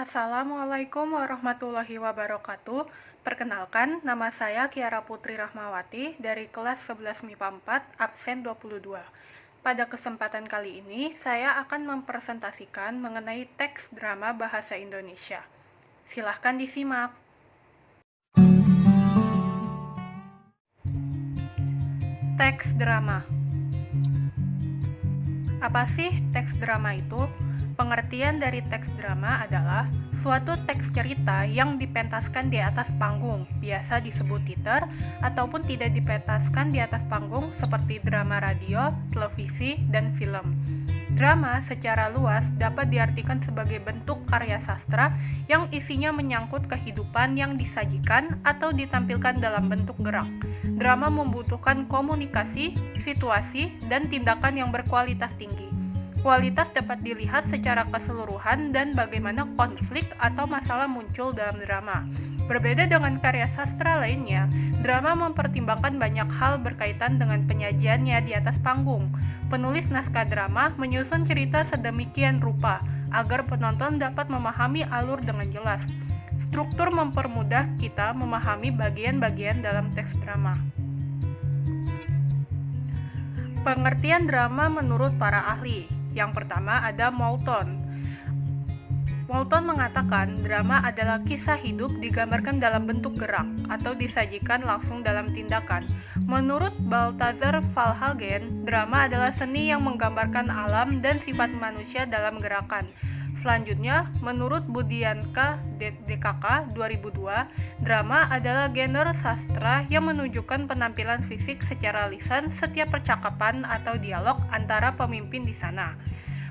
Assalamualaikum warahmatullahi wabarakatuh. Perkenalkan, nama saya Kiara Putri Rahmawati dari kelas 11 MIPA 4, absen 22. Pada kesempatan kali ini, saya akan mempresentasikan mengenai teks drama bahasa Indonesia. Silahkan disimak. Teks drama. Apa sih teks drama itu? Pengertian dari teks drama adalah suatu teks cerita yang dipentaskan di atas panggung, biasa disebut teater, ataupun tidak dipentaskan di atas panggung seperti drama radio, televisi, dan film. Drama secara luas dapat diartikan sebagai bentuk karya sastra yang isinya menyangkut kehidupan yang disajikan atau ditampilkan dalam bentuk gerak. Drama membutuhkan komunikasi, situasi, dan tindakan yang berkualitas tinggi. Kualitas dapat dilihat secara keseluruhan dan bagaimana konflik atau masalah muncul dalam drama. Berbeda dengan karya sastra lainnya, drama mempertimbangkan banyak hal berkaitan dengan penyajiannya di atas panggung. Penulis naskah drama menyusun cerita sedemikian rupa agar penonton dapat memahami alur dengan jelas. Struktur mempermudah kita memahami bagian-bagian dalam teks drama. Pengertian drama menurut para ahli. Yang pertama ada Moulton. Moulton mengatakan drama adalah kisah hidup digambarkan dalam bentuk gerak atau disajikan langsung dalam tindakan. Menurut Balthazar Valhagen, drama adalah seni yang menggambarkan alam dan sifat manusia dalam gerakan. Selanjutnya, menurut Budianka DKK 2002, drama adalah genre sastra yang menunjukkan penampilan fisik secara lisan setiap percakapan atau dialog antara pemimpin di sana.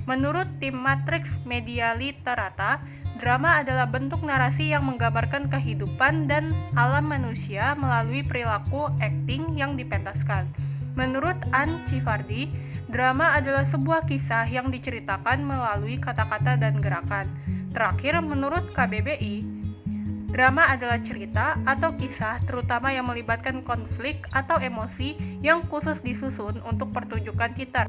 Menurut tim Matrix Media Literata, drama adalah bentuk narasi yang menggambarkan kehidupan dan alam manusia melalui perilaku akting yang dipentaskan. Menurut Anne Civardi, drama adalah sebuah kisah yang diceritakan melalui kata-kata dan gerakan. Terakhir, menurut KBBI, drama adalah cerita atau kisah terutama yang melibatkan konflik atau emosi yang khusus disusun untuk pertunjukan teater.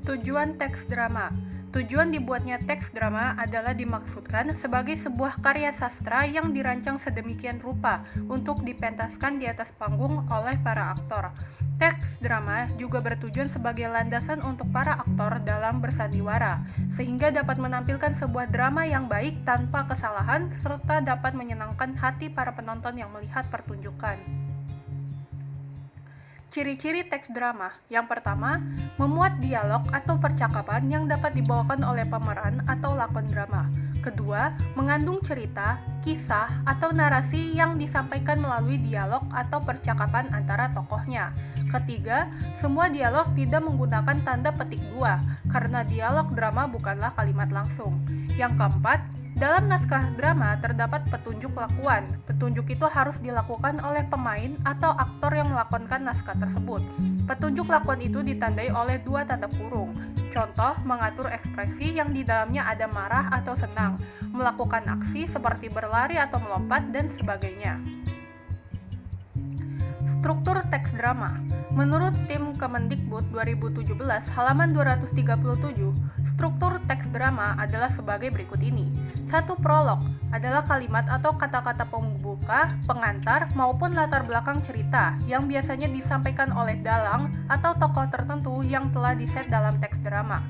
Tujuan teks drama. Tujuan dibuatnya teks drama adalah dimaksudkan sebagai sebuah karya sastra yang dirancang sedemikian rupa untuk dipentaskan di atas panggung oleh para aktor. Teks drama juga bertujuan sebagai landasan untuk para aktor dalam bersandiwara, sehingga dapat menampilkan sebuah drama yang baik tanpa kesalahan serta dapat menyenangkan hati para penonton yang melihat pertunjukan. Ciri-ciri teks drama. Yang pertama, memuat dialog atau percakapan yang dapat dibawakan oleh pemeran atau lakon drama. Kedua, mengandung cerita, kisah, atau narasi yang disampaikan melalui dialog atau percakapan antara tokohnya. Ketiga, semua dialog tidak menggunakan tanda petik dua, karena dialog drama bukanlah kalimat langsung. Yang keempat, dalam naskah drama terdapat petunjuk lakuan. Petunjuk itu harus dilakukan oleh pemain atau aktor yang melakonkan naskah tersebut. Petunjuk lakuan itu ditandai oleh dua tanda kurung. Contoh, mengatur ekspresi yang di dalamnya ada marah atau senang, melakukan aksi seperti berlari atau melompat, dan sebagainya. Struktur teks drama. Menurut tim Kemendikbud 2017 halaman 237, struktur teks drama adalah sebagai berikut ini. 1. Prolog adalah kalimat atau kata-kata pembuka, pengantar, maupun latar belakang cerita yang biasanya disampaikan oleh dalang atau tokoh tertentu yang telah diset dalam teks drama.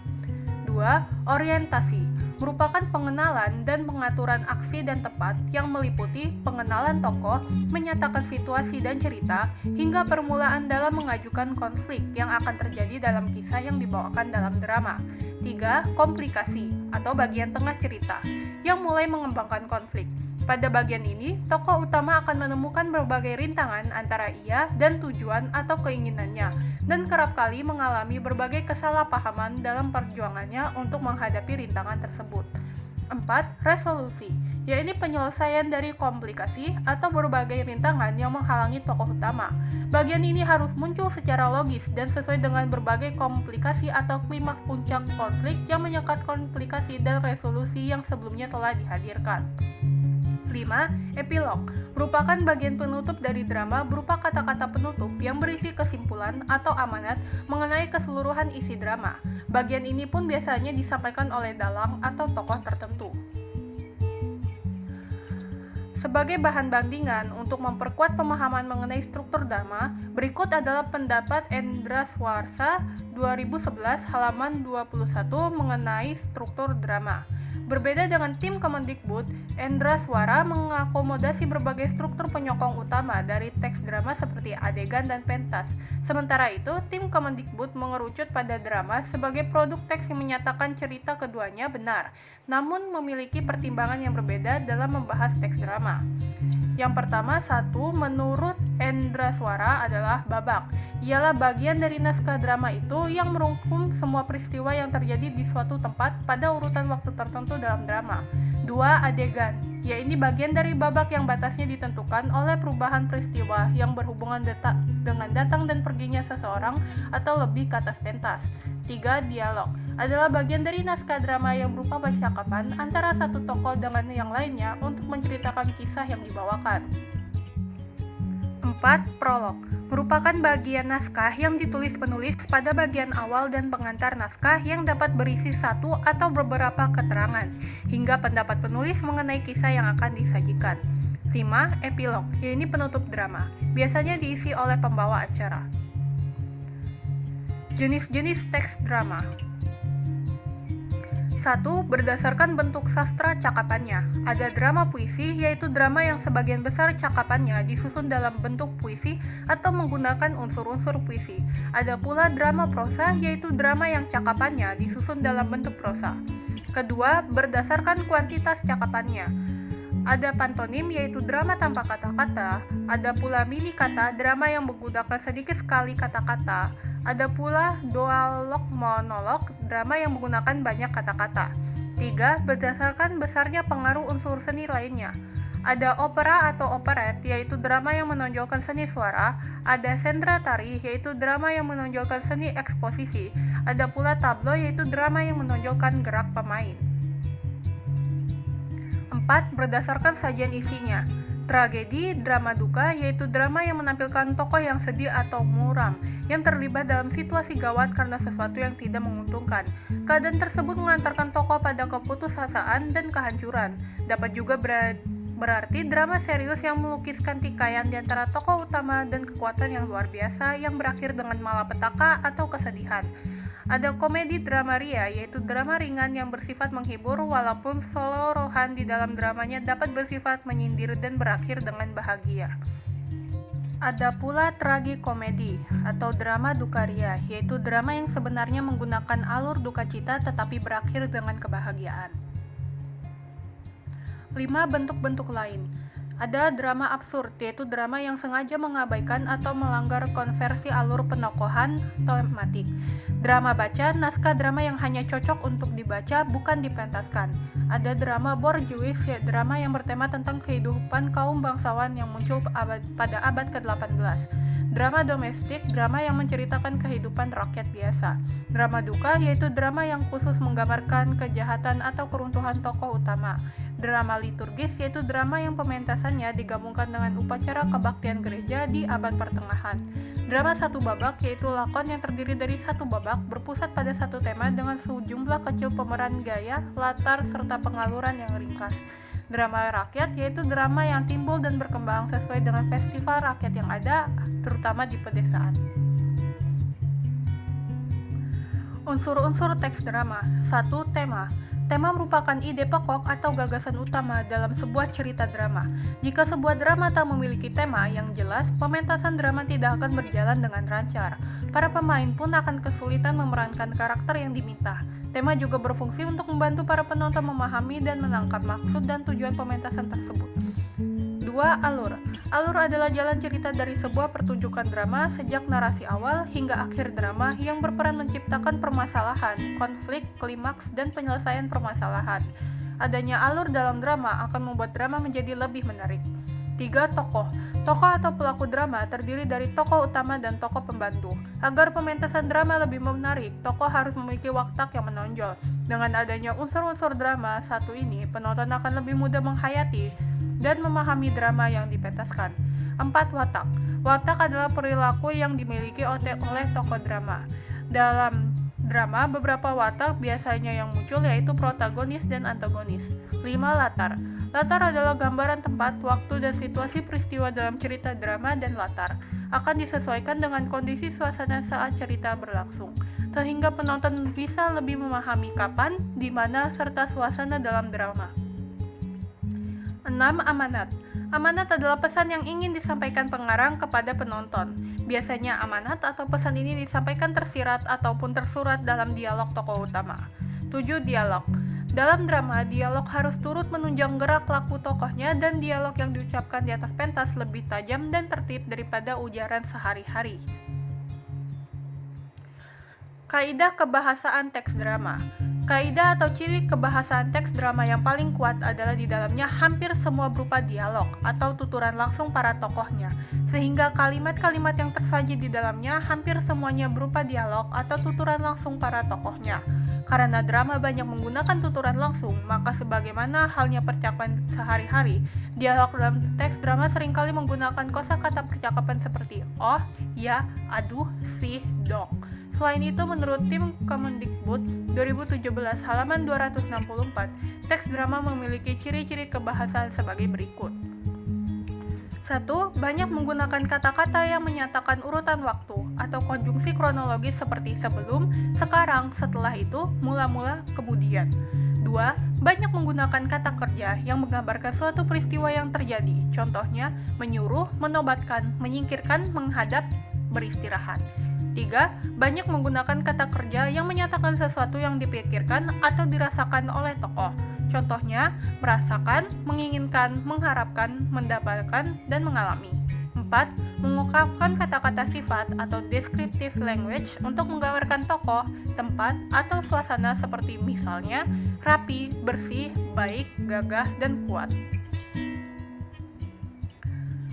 2. Orientasi merupakan pengenalan dan pengaturan aksi dan tempat yang meliputi pengenalan tokoh, menyatakan situasi dan cerita, hingga permulaan dalam mengajukan konflik yang akan terjadi dalam kisah yang dibawakan dalam drama. 3. Komplikasi atau bagian tengah cerita yang mulai mengembangkan konflik. Pada bagian ini, tokoh utama akan menemukan berbagai rintangan antara ia dan tujuan atau keinginannya, dan kerap kali mengalami berbagai kesalahpahaman dalam perjuangannya untuk menghadapi rintangan tersebut. 4. Resolusi, yaitu penyelesaian dari komplikasi atau berbagai rintangan yang menghalangi tokoh utama. Bagian ini harus muncul secara logis dan sesuai dengan berbagai komplikasi atau klimaks puncak konflik yang menyekat komplikasi dan resolusi yang sebelumnya telah dihadirkan. 5. Epilog merupakan bagian penutup dari drama berupa kata-kata penutup yang berisi kesimpulan atau amanat mengenai keseluruhan isi drama. Bagian ini pun biasanya disampaikan oleh dalang atau tokoh tertentu. Sebagai bahan bandingan untuk memperkuat pemahaman mengenai struktur drama, berikut adalah pendapat Endraswarsa 2011 halaman 21 mengenai struktur drama. Berbeda dengan tim Kemendikbud, Endraswara mengakomodasi berbagai struktur penyokong utama dari teks drama seperti adegan dan pentas. Sementara itu, tim Kemendikbud mengerucut pada drama sebagai produk teks yang menyatakan cerita keduanya benar, namun memiliki pertimbangan yang berbeda dalam membahas teks drama. Yang pertama, menurut Endraswara adalah babak. Ialah bagian dari naskah drama itu yang merangkum semua peristiwa yang terjadi di suatu tempat pada urutan waktu tertentu dalam drama. 2. Adegan. Ini bagian dari babak yang batasnya ditentukan oleh perubahan peristiwa yang berhubungan dengan datang dan perginya seseorang atau lebih ke atas pentas. 3. Dialog. Adalah bagian dari naskah drama yang berupa percakapan antara satu tokoh dengan yang lainnya untuk menceritakan kisah yang dibawakan. 4. Prolog merupakan bagian naskah yang ditulis penulis pada bagian awal dan pengantar naskah yang dapat berisi satu atau beberapa keterangan, hingga pendapat penulis mengenai kisah yang akan disajikan. 5. Epilog, ini penutup drama, biasanya diisi oleh pembawa acara. Jenis-jenis teks drama. 1. Berdasarkan bentuk sastra cakapannya. Ada drama puisi, yaitu drama yang sebagian besar cakapannya disusun dalam bentuk puisi atau menggunakan unsur-unsur puisi. Ada pula drama prosa, yaitu drama yang cakapannya disusun dalam bentuk prosa. Kedua, berdasarkan kuantitas cakapannya. Ada pantonim, yaitu drama tanpa kata-kata. Ada pula mini kata, drama yang menggunakan sedikit sekali kata-kata. Ada pula dialog monolog, drama yang menggunakan banyak kata-kata. 3. Berdasarkan besarnya pengaruh unsur seni lainnya. Ada opera atau operet, yaitu drama yang menonjolkan seni suara. Ada sendra tari, yaitu drama yang menonjolkan seni eksposisi. Ada pula tablo, yaitu drama yang menonjolkan gerak pemain. 4. Berdasarkan sajian isinya. Tragedi, drama duka, yaitu drama yang menampilkan tokoh yang sedih atau muram, yang terlibat dalam situasi gawat karena sesuatu yang tidak menguntungkan. Keadaan tersebut mengantarkan tokoh pada keputusasaan dan kehancuran. Dapat juga berarti drama serius yang melukiskan tikaian di antara tokoh utama dan kekuatan yang luar biasa yang berakhir dengan malapetaka atau kesedihan. Ada komedi drama ria, yaitu drama ringan yang bersifat menghibur walaupun seluruhan di dalam dramanya dapat bersifat menyindir dan berakhir dengan bahagia. Ada pula tragikomedi atau drama duka ria, yaitu drama yang sebenarnya menggunakan alur duka cita tetapi berakhir dengan kebahagiaan. 5. Bentuk-bentuk lain. Ada drama absurd, yaitu drama yang sengaja mengabaikan atau melanggar konversi alur penokohan tematik. Drama baca, naskah drama yang hanya cocok untuk dibaca, bukan dipentaskan. Ada drama bourgeois, drama yang bertema tentang kehidupan kaum bangsawan yang muncul pada abad ke-18. Drama domestik, drama yang menceritakan kehidupan rakyat biasa. Drama duka, yaitu drama yang khusus menggambarkan kejahatan atau keruntuhan tokoh utama. Drama liturgis, yaitu drama yang pementasannya digabungkan dengan upacara kebaktian gereja di abad pertengahan. Drama satu babak, yaitu lakon yang terdiri dari satu babak, berpusat pada satu tema dengan sejumlah kecil pemeran gaya, latar, serta pengaluran yang ringkas. Drama rakyat, yaitu drama yang timbul dan berkembang sesuai dengan festival rakyat yang ada, terutama di pedesaan. Unsur-unsur teks drama. 1. Tema. Tema merupakan ide pokok atau gagasan utama dalam sebuah cerita drama. Jika sebuah drama tak memiliki tema yang jelas, pementasan drama tidak akan berjalan dengan lancar. Para pemain pun akan kesulitan memerankan karakter yang diminta. Tema juga berfungsi untuk membantu para penonton memahami dan menangkap maksud dan tujuan pementasan tersebut. 2. Alur. Alur adalah jalan cerita dari sebuah pertunjukan drama sejak narasi awal hingga akhir drama yang berperan menciptakan permasalahan, konflik, klimaks, dan penyelesaian permasalahan. Adanya alur dalam drama akan membuat drama menjadi lebih menarik. 3. Tokoh. Tokoh atau pelaku drama terdiri dari tokoh utama dan tokoh pembantu. Agar pementasan drama lebih menarik, tokoh harus memiliki watak yang menonjol. Dengan adanya unsur-unsur drama satu ini, penonton akan lebih mudah menghayati dan memahami drama yang dipentaskan. 4. Watak. Watak adalah perilaku yang dimiliki oleh tokoh drama. Dalam drama, beberapa watak biasanya yang muncul yaitu protagonis dan antagonis. 5. Latar. Latar adalah gambaran tempat, waktu, dan situasi peristiwa dalam cerita drama, dan latar akan disesuaikan dengan kondisi suasana saat cerita berlangsung, sehingga penonton bisa lebih memahami kapan, di mana, serta suasana dalam drama. 6. Amanat. Amanat adalah pesan yang ingin disampaikan pengarang kepada penonton. Biasanya amanat atau pesan ini disampaikan tersirat ataupun tersurat dalam dialog tokoh utama. 7. Dialog. Dalam drama, dialog harus turut menunjang gerak laku tokohnya dan dialog yang diucapkan di atas pentas lebih tajam dan tertib daripada ujaran sehari-hari. Kaidah kebahasaan teks drama. Kaidah atau ciri kebahasaan teks drama yang paling kuat adalah di dalamnya hampir semua berupa dialog atau tuturan langsung para tokohnya, sehingga kalimat-kalimat yang tersaji di dalamnya hampir semuanya berupa dialog atau tuturan langsung para tokohnya. Karena drama banyak menggunakan tuturan langsung, maka sebagaimana halnya percakapan sehari-hari, dialog dalam teks drama seringkali menggunakan kosakata percakapan seperti oh, ya, aduh, sih, dong. Selain itu, menurut tim Kemendikbud 2017 halaman 264, teks drama memiliki ciri-ciri kebahasaan sebagai berikut. 1. Banyak menggunakan kata-kata yang menyatakan urutan waktu atau konjungsi kronologis seperti sebelum, sekarang, setelah itu, mula-mula, kemudian. 2. Banyak menggunakan kata kerja yang menggambarkan suatu peristiwa yang terjadi, contohnya menyuruh, menobatkan, menyingkirkan, menghadap, beristirahat. 3. Banyak menggunakan kata kerja yang menyatakan sesuatu yang dipikirkan atau dirasakan oleh tokoh. Contohnya, merasakan, menginginkan, mengharapkan, mendapatkan, dan mengalami. 4. Mengungkapkan kata-kata sifat atau descriptive language untuk menggambarkan tokoh, tempat, atau suasana seperti misalnya rapi, bersih, baik, gagah, dan kuat.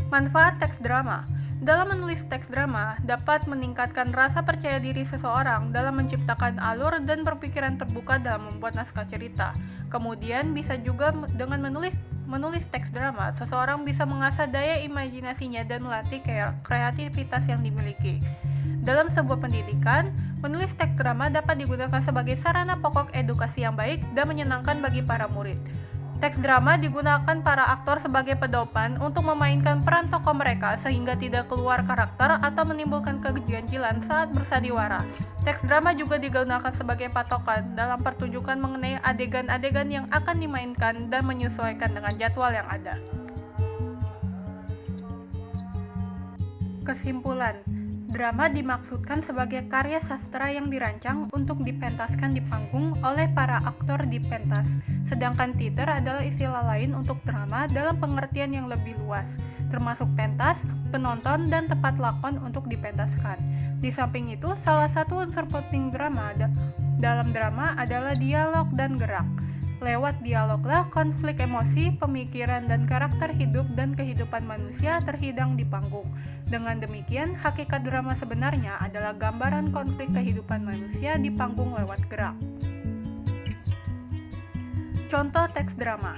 Manfaat teks drama. Dalam menulis teks drama, dapat meningkatkan rasa percaya diri seseorang dalam menciptakan alur dan berpikiran terbuka dalam membuat naskah cerita. Kemudian, bisa juga dengan menulis teks drama, seseorang bisa mengasah daya imajinasinya dan melatih kreativitas yang dimiliki. Dalam sebuah pendidikan, menulis teks drama dapat digunakan sebagai sarana pokok edukasi yang baik dan menyenangkan bagi para murid. Teks drama digunakan para aktor sebagai pedoman untuk memainkan peran tokoh mereka sehingga tidak keluar karakter atau menimbulkan keganjilan saat bersandiwara. Teks drama juga digunakan sebagai patokan dalam pertunjukan mengenai adegan-adegan yang akan dimainkan dan menyesuaikan dengan jadwal yang ada. Kesimpulan. Drama dimaksudkan sebagai karya sastra yang dirancang untuk dipentaskan di panggung oleh para aktor di pentas. Sedangkan teater adalah istilah lain untuk drama dalam pengertian yang lebih luas, termasuk pentas, penonton, dan tempat lakon untuk dipentaskan. Di samping itu, salah satu unsur penting dalam drama adalah dialog dan gerak. Lewat dialoglah konflik emosi, pemikiran, dan karakter hidup dan kehidupan manusia terhidang di panggung. Dengan demikian, hakikat drama sebenarnya adalah gambaran konflik kehidupan manusia di panggung lewat gerak. Contoh teks drama.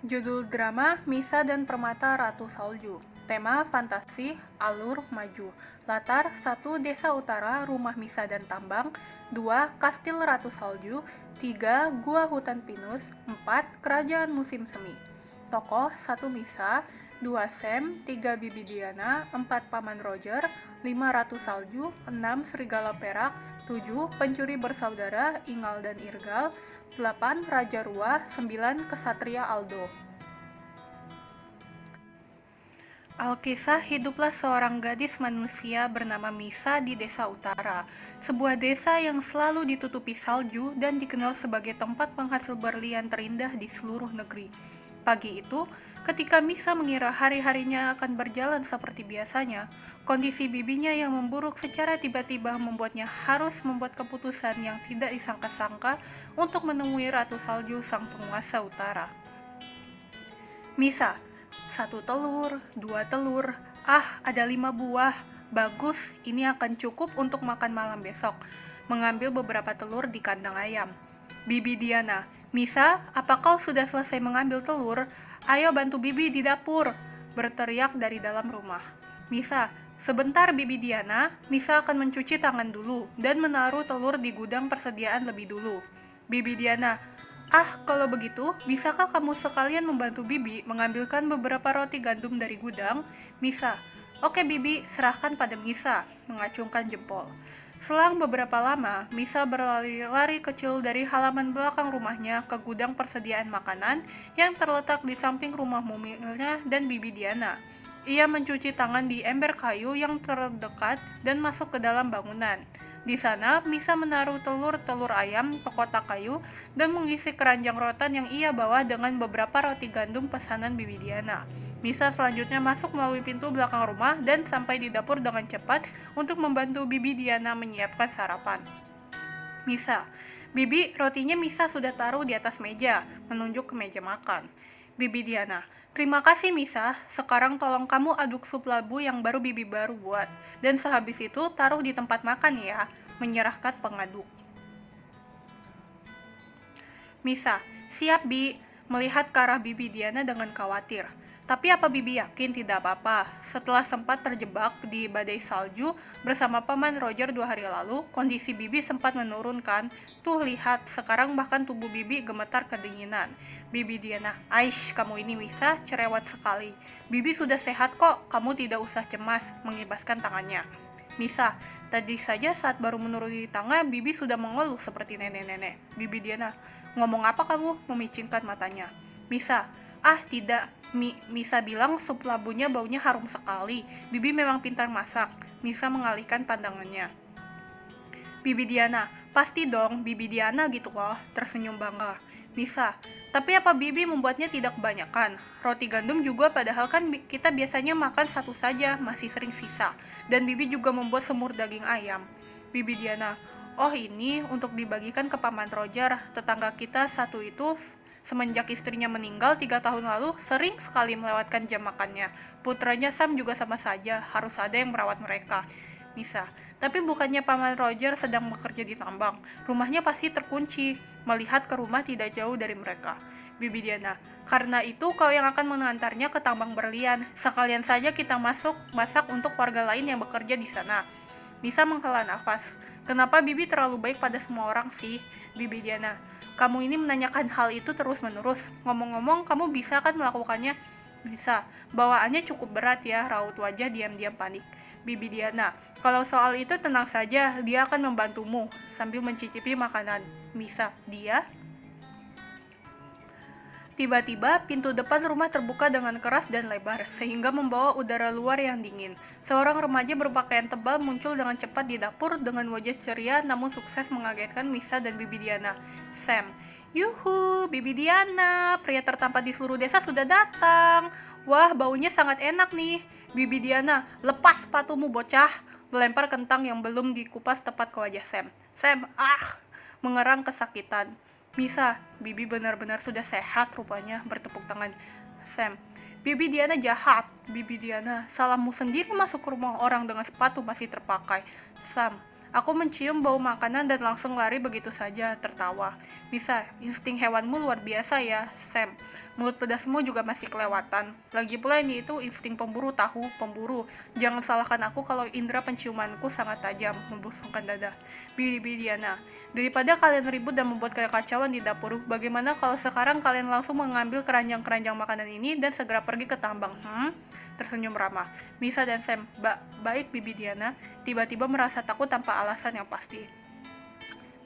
Judul drama Misa dan Permata Ratu Salju. Tema fantasi, alur, maju. Latar 1. Desa Utara, rumah Misa dan tambang. 2. Kastil Ratu Salju. 3. Gua Hutan Pinus. 4. Kerajaan musim semi. Tokoh 1. Misa, 2. Sam, 3. Bibi Diana, 4. Paman Roger, 5. Ratu Salju, 6. Serigala Perak, 7. Pencuri Bersaudara, Ingal dan Irgal, 8. Raja Ruah, 9. Kesatria Aldo. Alkisah hiduplah seorang gadis manusia bernama Misa di Desa Utara, sebuah desa yang selalu ditutupi salju dan dikenal sebagai tempat penghasil berlian terindah di seluruh negeri. Pagi itu, ketika Misa mengira hari-harinya akan berjalan seperti biasanya, kondisi bibinya yang memburuk secara tiba-tiba membuatnya harus membuat keputusan yang tidak disangka-sangka untuk menemui Ratu Salju sang penguasa utara. Misa, 1 telur, 2 telur, ada 5 buah, bagus, ini akan cukup untuk makan malam besok. Mengambil beberapa telur di kandang ayam. Bibi Diana, Misa, apa kau sudah selesai mengambil telur? Ayo bantu Bibi di dapur, berteriak dari dalam rumah. Misa, sebentar Bibi Diana, Misa akan mencuci tangan dulu dan menaruh telur di gudang persediaan lebih dulu. Bibi Diana, kalau begitu, bisakah kamu sekalian membantu Bibi mengambilkan beberapa roti gandum dari gudang? Misa, oke Bibi, serahkan pada Misa, mengacungkan jempol. Selang beberapa lama, Misa berlari-lari kecil dari halaman belakang rumahnya ke gudang persediaan makanan yang terletak di samping rumah mumilnya dan Bibi Diana. Ia mencuci tangan di ember kayu yang terdekat dan masuk ke dalam bangunan. Di sana, Misa menaruh telur-telur ayam ke kotak kayu dan mengisi keranjang rotan yang ia bawa dengan beberapa roti gandum pesanan Bibi Diana. Misa selanjutnya masuk melalui pintu belakang rumah dan sampai di dapur dengan cepat untuk membantu Bibi Diana menyiapkan sarapan. Misa, Bibi, rotinya Misa sudah taruh di atas meja, menunjuk ke meja makan. Bibi Diana, terima kasih Misa, sekarang tolong kamu aduk sup labu yang baru Bibi baru buat, dan sehabis itu taruh di tempat makan ya, menyerahkan pengaduk. Misa, siap Bi, melihat ke arah Bibi Diana dengan khawatir. Tapi apa Bibi yakin tidak apa-apa? Setelah sempat terjebak di badai salju bersama Paman Roger 2 hari lalu, kondisi Bibi sempat menurunkan. Tuh lihat, sekarang bahkan tubuh Bibi gemetar kedinginan. Bibi Diana, Aish, kamu ini Misa, cerewet sekali. Bibi sudah sehat kok, kamu tidak usah cemas, mengibaskan tangannya. Misa, tadi saja saat baru menuruni tangga, Bibi sudah mengeluh seperti nenek-nenek. Bibi Diana, ngomong apa kamu? Memicingkan matanya. Misa, tidak, Misa bilang sup labunya baunya harum sekali. Bibi memang pintar masak. Misa mengalihkan pandangannya. Bibi Diana, pasti dong, Bibi Diana gitu loh, tersenyum bangga. Misa, tapi apa Bibi membuatnya tidak kebanyakan? Roti gandum juga padahal kan kita biasanya makan satu saja, masih sering sisa. Dan Bibi juga membuat semur daging ayam. Bibi Diana, oh ini untuk dibagikan ke Paman Roger, tetangga kita satu itu semenjak istrinya meninggal 3 tahun lalu, sering sekali melewatkan jam makannya. Putranya Sam juga sama saja, harus ada yang merawat mereka. Misa, tapi bukannya Paman Roger sedang bekerja di tambang. Rumahnya pasti terkunci. Melihat ke rumah tidak jauh dari mereka. Bibi Diana, karena itu kau yang akan mengantarnya ke tambang berlian. Sekalian saja kita masak untuk warga lain yang bekerja di sana. Misa menghela nafas. Kenapa Bibi terlalu baik pada semua orang sih? Bibi Diana, kamu ini menanyakan hal itu terus-menerus. Ngomong-ngomong, kamu bisa kan melakukannya? Bisa. Bawaannya cukup berat ya, raut wajah diam-diam panik. Bibi Diana, kalau soal itu tenang saja, dia akan membantumu. Sambil mencicipi makanan. Misa, dia? Tiba-tiba, pintu depan rumah terbuka dengan keras dan lebar, sehingga membawa udara luar yang dingin. Seorang remaja berpakaian tebal muncul dengan cepat di dapur dengan wajah ceria namun sukses mengagetkan Misa dan Bibi Diana. Sam, yuhu, Bibi Diana, pria tertampan di seluruh desa sudah datang. Wah, baunya sangat enak nih. Bibi Diana, lepas sepatumu bocah, melempar kentang yang belum dikupas tepat ke wajah Sam. Sam, mengerang kesakitan. Misa, Bibi benar-benar sudah sehat rupanya, bertepuk tangan. Sam, Bibi Diana jahat. Bibi Diana, salahmu sendiri masuk ke rumah orang dengan sepatu masih terpakai. Sam, aku mencium bau makanan dan langsung lari begitu saja, tertawa. Misa, insting hewanmu luar biasa ya. Sam, mulut pedasmu juga masih kelewatan. Lagi pula ini itu insting pemburu tahu, pemburu. Jangan salahkan aku kalau indera penciumanku sangat tajam, membusungkan dada. Bibi Diana, daripada kalian ribut dan membuat kekacauan di dapur, bagaimana kalau sekarang kalian langsung mengambil keranjang-keranjang makanan ini dan segera pergi ke tambang? Tersenyum ramah. Misa dan Sam, baik Bibi Diana, tiba-tiba merasa takut tanpa alasan yang pasti.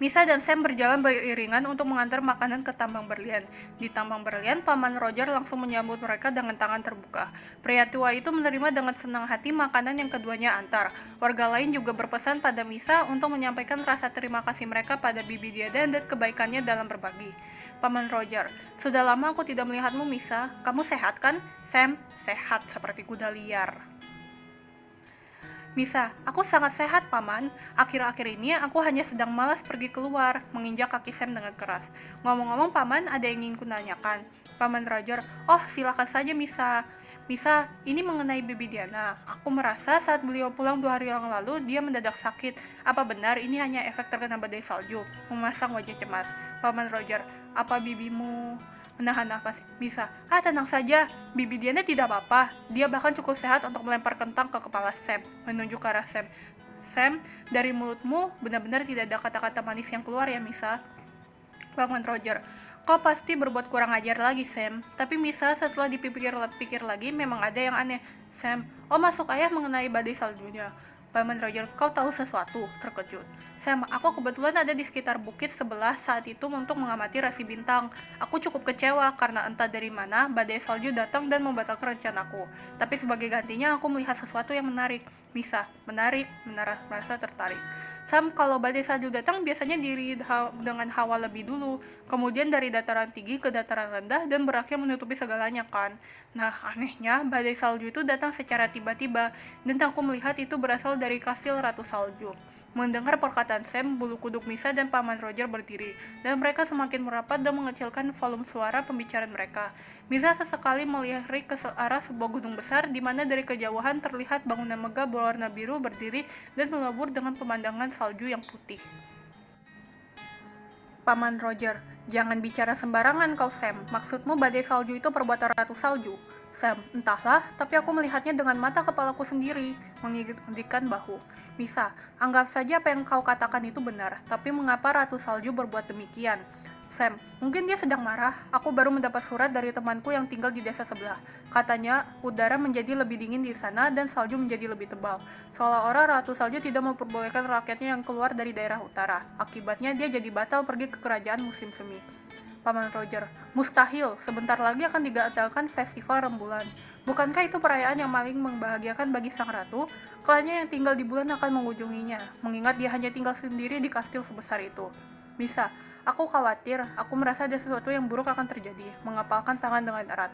Misa dan Sam berjalan beriringan untuk mengantar makanan ke tambang berlian. Di tambang berlian, Paman Roger langsung menyambut mereka dengan tangan terbuka. Pria tua itu menerima dengan senang hati makanan yang keduanya antar. Warga lain juga berpesan pada Misa untuk menyampaikan rasa terima kasih mereka pada Bibi Diana dan kebaikannya dalam berbagi. Paman Roger, sudah lama aku tidak melihatmu Misa. Kamu sehat kan? Sam, sehat seperti kuda liar. Misa, aku sangat sehat, Paman. Akhir-akhir ini aku hanya sedang malas pergi keluar, menginjak kaki Sam dengan keras. Ngomong-ngomong, Paman, ada yang ingin kunanyakan. Paman Roger, oh silakan saja, Misa. Misa, ini mengenai Bibi Diana. Aku merasa saat beliau pulang 2 hari yang lalu, dia mendadak sakit. Apa benar ini hanya efek terkena badai salju? Memasang wajah cemas. Paman Roger, apa bibimu menahan nafas? Misa, tenang saja, bibi Diana tidak apa-apa. Dia bahkan cukup sehat untuk melempar kentang ke kepala Sam, menunjuk ke arah Sam. Sam, dari mulutmu benar-benar tidak ada kata-kata manis yang keluar ya, Misa. Bangun Roger. Kau pasti berbuat kurang ajar lagi, Sam. Tapi Misa setelah dipikir-pikir lagi, memang ada yang aneh. Sam, masuk ayah mengenai badai saljunya. Paman Roger, kau tahu sesuatu? Terkejut. Sam, aku kebetulan ada di sekitar bukit sebelah saat itu untuk mengamati rasi bintang. Aku cukup kecewa karena entah dari mana badai salju datang dan membatalkan rencanaku. Tapi sebagai gantinya aku melihat sesuatu yang menarik. Misa, menarik, merasa tertarik. Sam, kalau badai salju datang biasanya dengan hawa lebih dulu, kemudian dari dataran tinggi ke dataran rendah dan berakhir menutupi segalanya kan. Nah, anehnya badai salju itu datang secara tiba-tiba dan aku melihat itu berasal dari kastil Ratu Salju. Mendengar perkataan Sam, bulu kuduk Misa dan Paman Roger berdiri, dan mereka semakin merapat dan mengecilkan volume suara pembicaraan mereka. Misa sesekali melirik ke arah sebuah gunung besar, di mana dari kejauhan terlihat bangunan megah berwarna biru berdiri dan melebur dengan pemandangan salju yang putih. Paman Roger, jangan bicara sembarangan kau Sam, maksudmu badai salju itu perbuatan Ratu Salju? Sam, entahlah, tapi aku melihatnya dengan mata kepalaku sendiri, mengikat bahu. Misa, anggap saja apa yang kau katakan itu benar, tapi mengapa Ratu Salju berbuat demikian? Sam, mungkin dia sedang marah. Aku baru mendapat surat dari temanku yang tinggal di desa sebelah. Katanya, udara menjadi lebih dingin di sana dan salju menjadi lebih tebal. Seolah-olah Ratu Salju tidak memperbolehkan rakyatnya yang keluar dari daerah utara. Akibatnya dia jadi batal pergi ke kerajaan musim semi. Paman Roger, mustahil, sebentar lagi akan digagalkan festival rembulan. Bukankah itu perayaan yang paling membahagiakan bagi sang ratu? Kliennya yang tinggal di bulan akan mengunjunginya, mengingat dia hanya tinggal sendiri di kastil sebesar itu. Misa, aku khawatir, aku merasa ada sesuatu yang buruk akan terjadi, mengepalkan tangan dengan erat.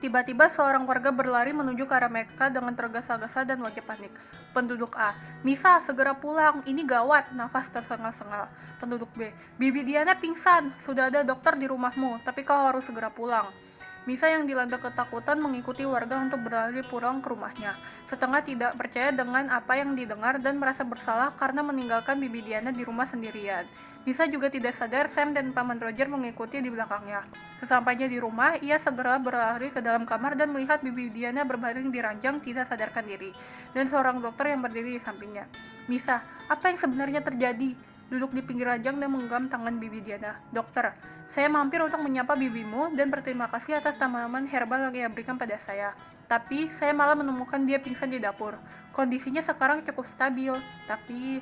Tiba-tiba seorang warga berlari menuju ke arah mereka dengan tergesa-gesa dan wajah panik. Penduduk A, Misa, segera pulang, ini gawat, nafas tersengal-sengal. Penduduk B, Bibi Diana pingsan, sudah ada dokter di rumahmu, tapi kau harus segera pulang. Misa yang dilanda ketakutan mengikuti warga untuk berlari pulang ke rumahnya. Setengah tidak percaya dengan apa yang didengar dan merasa bersalah karena meninggalkan Bibi Diana di rumah sendirian. Misa juga tidak sadar Sam dan Paman Roger mengikuti di belakangnya. Sesampainya di rumah, ia segera berlari ke dalam kamar dan melihat Bibi Diana berbaring di ranjang tidak sadarkan diri, dan seorang dokter yang berdiri di sampingnya. Misa, apa yang sebenarnya terjadi? Duduk di pinggir ranjang dan menggenggam tangan Bibi Diana. Dokter, saya mampir untuk menyapa bibimu dan berterima kasih atas tanaman herbal yang ia berikan pada saya. Tapi, saya malah menemukan dia pingsan di dapur. Kondisinya sekarang cukup stabil, tapi...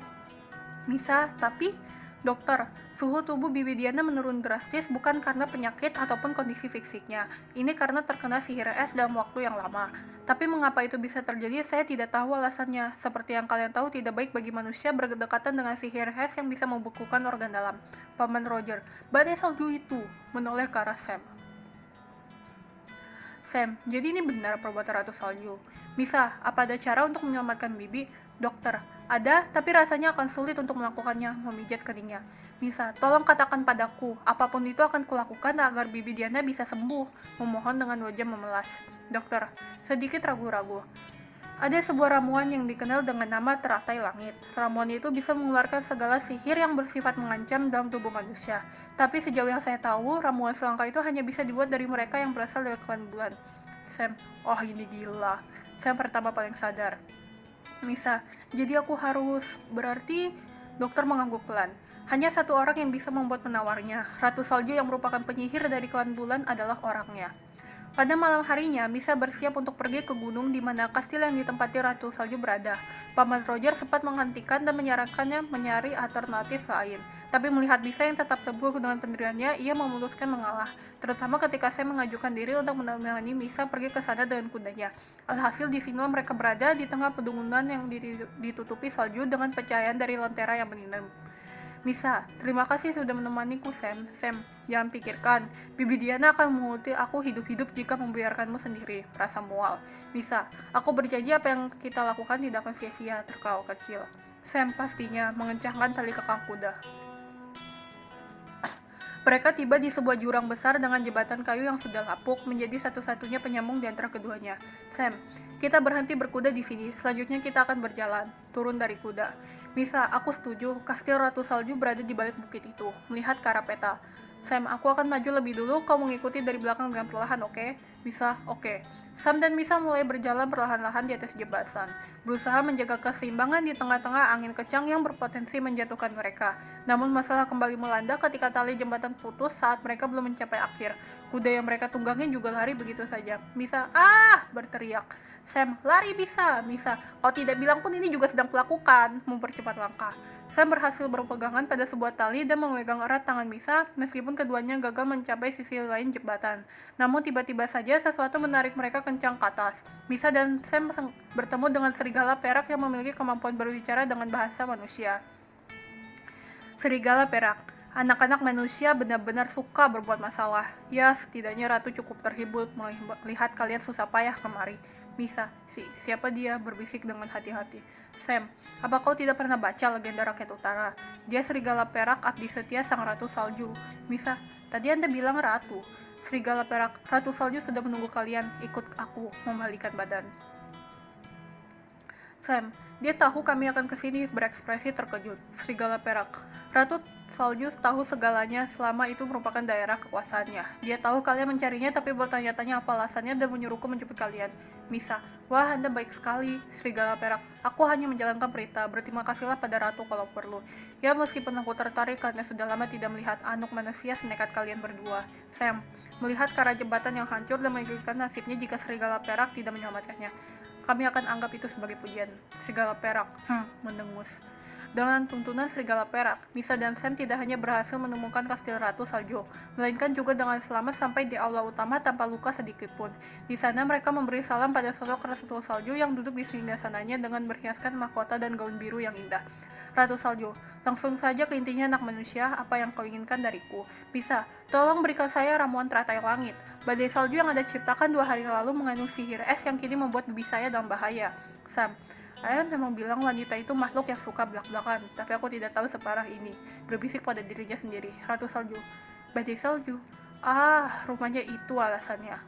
Misa, tapi... Dokter, suhu tubuh Bibi Diana menurun drastis bukan karena penyakit ataupun kondisi fisiknya. Ini karena terkena sihir es dalam waktu yang lama. Tapi mengapa itu bisa terjadi, saya tidak tahu alasannya. Seperti yang kalian tahu, tidak baik bagi manusia berdekatan dengan sihir es yang bisa membekukan organ dalam. Paman Roger, badai salju itu, menoleh ke arah Sam. Sam, jadi ini benar perbuatan Ratu Salju. Misa, apa ada cara untuk menyelamatkan Bibi? Dokter, ada, tapi rasanya akan sulit untuk melakukannya, memijat keningnya. Misa, tolong katakan padaku, apapun itu akan kulakukan agar Bibi Diana bisa sembuh, memohon dengan wajah memelas. Dokter, sedikit ragu-ragu. Ada sebuah ramuan yang dikenal dengan nama teratai langit. Ramuan itu bisa mengeluarkan segala sihir yang bersifat mengancam dalam tubuh manusia. Tapi sejauh yang saya tahu, ramuan selangka itu hanya bisa dibuat dari mereka yang berasal dari klan bulan. Sam, ini gila. Sam pertama paling sadar. Misa, jadi aku harus... Berarti dokter mengangguk pelan. Hanya satu orang yang bisa membuat penawarnya. Ratu Salju yang merupakan penyihir dari klan bulan adalah orangnya. Pada malam harinya, Misa bersiap untuk pergi ke gunung di mana kastil yang ditempati Ratu Salju berada. Paman Roger sempat menghentikan dan menyarankannya mencari alternatif lain. Tapi melihat Misa yang tetap teguh dengan pendiriannya, ia memutuskan mengalah. Terutama ketika saya mengajukan diri untuk menemani Misa pergi ke sana dengan kudanya. Alhasil disinilah mereka berada di tengah pegunungan yang ditutupi salju dengan pencahayaan dari lentera yang menindam. Misa, terima kasih sudah menemaniku, Sam. Sam, jangan pikirkan. Bibi Diana akan menguti aku hidup-hidup jika membiarkanmu sendiri. Rasa mual. Misa, aku berjanji apa yang kita lakukan tidak akan sia-sia, tertawa kecil. Sam pastinya mengencangkan tali kekang kuda. Mereka tiba di sebuah jurang besar dengan jembatan kayu yang sudah lapuk, menjadi satu-satunya penyambung di antara keduanya. Sam, kita berhenti berkuda di sini, selanjutnya kita akan berjalan. Turun dari kuda. Misa, aku setuju, kastil Ratu Salju berada di balik bukit itu. Melihat ke arah peta. Sam, aku akan maju lebih dulu, kau mengikuti dari belakang dengan perlahan, oke? Misa, oke. Sam dan Misa mulai berjalan perlahan-lahan di atas jembatan, berusaha menjaga keseimbangan di tengah-tengah angin kencang yang berpotensi menjatuhkan mereka. Namun masalah kembali melanda ketika tali jembatan putus saat mereka belum mencapai akhir. Kuda yang mereka tunggangi juga lari begitu saja. Misa, berteriak. Sam, lari bisa, Misa. Kau tidak bilang pun ini juga sedang kulakukan, mempercepat langkah. Sam berhasil berpegangan pada sebuah tali dan memegang erat tangan Misa meskipun keduanya gagal mencapai sisi lain jembatan. Namun tiba-tiba saja sesuatu menarik mereka kencang ke atas. Misa dan Sam bertemu dengan serigala perak yang memiliki kemampuan berbicara dengan bahasa manusia. Serigala perak. Anak-anak manusia benar-benar suka berbuat masalah. Ya, setidaknya Ratu cukup terhibur melihat kalian susah payah kemari. Misa, siapa dia? Berbisik dengan hati-hati. Sam, apa kau tidak pernah baca legenda Rakyat Utara? Dia serigala perak abdi setia sang Ratu Salju. Misa, tadi Anda bilang Ratu. Serigala perak, Ratu Salju sudah menunggu kalian. Ikut aku, membalikan badan. Sam, dia tahu kami akan kesini, berekspresi terkejut. Serigala perak. Ratu Salju tahu segalanya selama itu merupakan daerah kekuasaannya. Dia tahu kalian mencarinya tapi bertanya-tanya apa alasannya dan menyuruhku menjemput kalian. Misa, wah Anda baik sekali. Serigala perak. Aku hanya menjalankan perintah. Berterima kasihlah pada Ratu kalau perlu. Ya meskipun aku tertarik karena sudah lama tidak melihat anak manusia senekat kalian berdua. Sam, melihat ke arah jembatan yang hancur dan mengikutkan nasibnya jika serigala perak tidak menyelamatkannya. Kami akan anggap itu sebagai pujian. Serigala perak, mendengus. Dengan tuntunan serigala perak, Misa dan Sam tidak hanya berhasil menemukan kastil Ratu Salju, melainkan juga dengan selamat sampai di aula utama tanpa luka sedikit pun. Di sana mereka memberi salam pada sosok Ratu Salju yang duduk di singgasananya dengan berhiaskan mahkota dan gaun biru yang indah. Ratu Salju, langsung saja ke intinya anak manusia, apa yang kau inginkan dariku? Bisa, tolong berikan saya ramuan teratai langit. Badai salju yang Anda ciptakan 2 hari lalu mengandung sihir es yang kini membuat bibi saya dalam bahaya. Sam, Ayah memang bilang wanita itu makhluk yang suka belak-belakan, tapi aku tidak tahu separah ini. Berbisik pada dirinya sendiri. Ratu Salju, badai salju. Rupanya itu alasannya.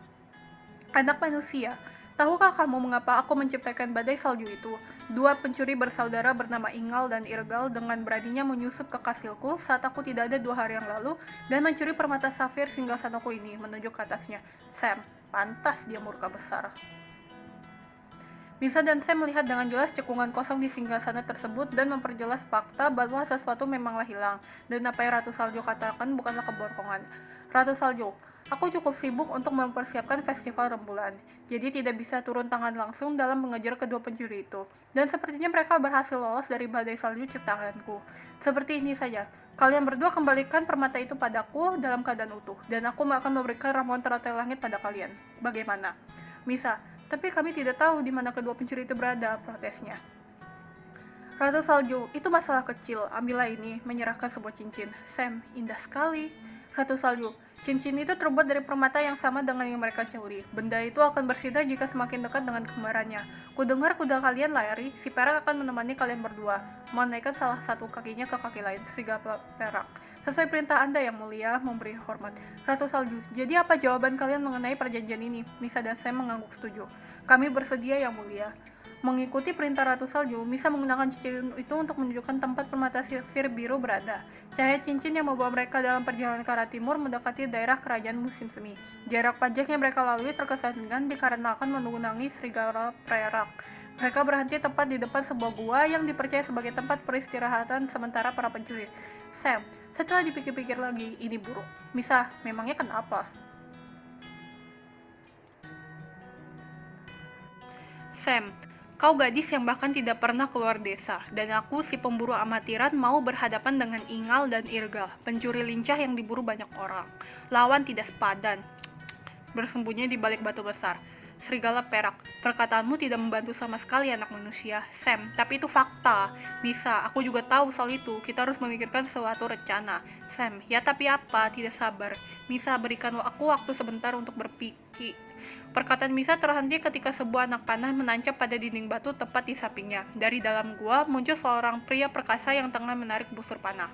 Anak manusia, tahukah kamu mengapa aku menciptakan badai salju itu? 2 pencuri bersaudara bernama Ingal dan Irgal dengan beraninya menyusup ke kastilku saat aku tidak ada 2 hari yang lalu dan mencuri permata safir singgasanaku ini, menunjuk ke atasnya. Sam, pantas dia murka besar. Misa dan Sam melihat dengan jelas cekungan kosong di singgasana tersebut dan memperjelas fakta bahwa sesuatu memanglah hilang, dan apa yang Ratu Salju katakan bukanlah kebohongan. Ratu Salju, aku cukup sibuk untuk mempersiapkan festival rembulan, jadi tidak bisa turun tangan langsung dalam mengejar kedua pencuri itu. Dan sepertinya mereka berhasil lolos dari badai salju ciptaanku. Seperti ini saja, kalian berdua kembalikan permata itu padaku dalam keadaan utuh, dan aku akan memberikan ramuan teratai langit pada kalian. Bagaimana? Misa, tapi kami tidak tahu di mana kedua pencuri itu berada, protesnya. Ratu Salju, itu masalah kecil, ambillah ini, menyerahkan sebuah cincin. Sam, indah sekali. Ratu Salju, cincin itu terbuat dari permata yang sama dengan yang mereka curi. Benda itu akan bersinar jika semakin dekat dengan kembarannya. Kudengar kuda kalian lari, si perak akan menemani kalian berdua. Menaikkan salah satu kakinya ke kaki lain, serigala perak. Sesuai perintah Anda yang mulia, memberi hormat. Ratu Salju, jadi apa jawaban kalian mengenai perjanjian ini? Misa dan Sam mengangguk setuju. Kami bersedia yang mulia. Mengikuti perintah Ratu Salju, Misa menggunakan cincin itu untuk menunjukkan tempat permata safir biru berada. Cahaya cincin yang membawa mereka dalam perjalanan ke arah timur mendekati daerah kerajaan musim semi. Jarak panjang yang mereka lalui terkesan dikarenakan menunggangi serigala perak. Mereka berhenti tepat di depan sebuah gua yang dipercaya sebagai tempat peristirahatan sementara para pencuri. Sam, setelah dipikir-pikir lagi, ini buruk. Misa, memangnya kenapa? Sam, kau gadis yang bahkan tidak pernah keluar desa, dan aku si pemburu amatiran mau berhadapan dengan Ingal dan Irgal, pencuri lincah yang diburu banyak orang. Lawan tidak sepadan, bersembunyi di balik batu besar. Serigala perak, perkataanmu tidak membantu sama sekali anak manusia. Sam, tapi itu fakta. Bisa, aku juga tahu soal itu. Kita harus memikirkan suatu rencana. Sam, ya tapi apa? Tidak sabar. Misa, berikan aku waktu sebentar untuk berpikir. Perkataan Misa terhenti ketika sebuah anak panah menancap pada dinding batu tepat di sampingnya. Dari dalam gua muncul seorang pria perkasa yang tengah menarik busur panah.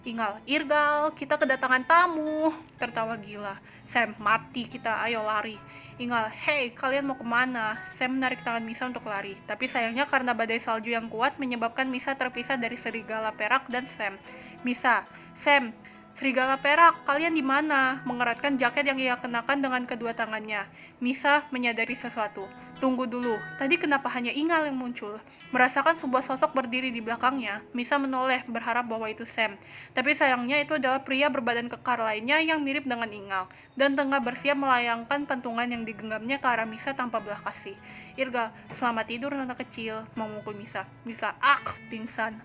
Ingal, Irgal, kita kedatangan tamu. Tertawa gila. Sam, mati kita, ayo lari. Ingal, hei, kalian mau kemana? Sam menarik tangan Misa untuk lari, tapi sayangnya karena badai salju yang kuat menyebabkan Misa terpisah dari serigala perak dan Sam. Misa, Sam, Serigala perak, kalian di mana? Mengeratkan jaket yang ia kenakan dengan kedua tangannya. Misa menyadari sesuatu. Tunggu dulu, tadi kenapa hanya Ingal yang muncul? Merasakan sebuah sosok berdiri di belakangnya, Misa menoleh berharap bahwa itu Sam. Tapi sayangnya itu adalah pria berbadan kekar lainnya yang mirip dengan Ingal, dan tengah bersiap melayangkan pentungan yang digenggamnya ke arah Misa tanpa belas kasih. Irgal, selamat tidur anak kecil, memukul Misa. Misa, pingsan.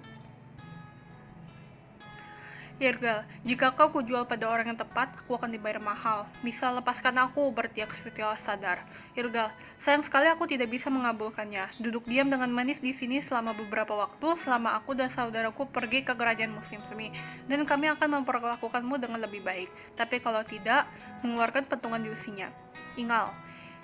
Irgal, jika kau kujual pada orang yang tepat, aku akan dibayar mahal. Misa, lepaskan aku, berteriak setelah sadar. Irgal, sayang sekali aku tidak bisa mengabulkannya. Duduk diam dengan manis di sini selama beberapa waktu, selama aku dan saudaraku pergi ke kerajaan musim semi, dan kami akan memperlakukanmu dengan lebih baik. Tapi kalau tidak, mengeluarkan pentungan di usinya. Ingal,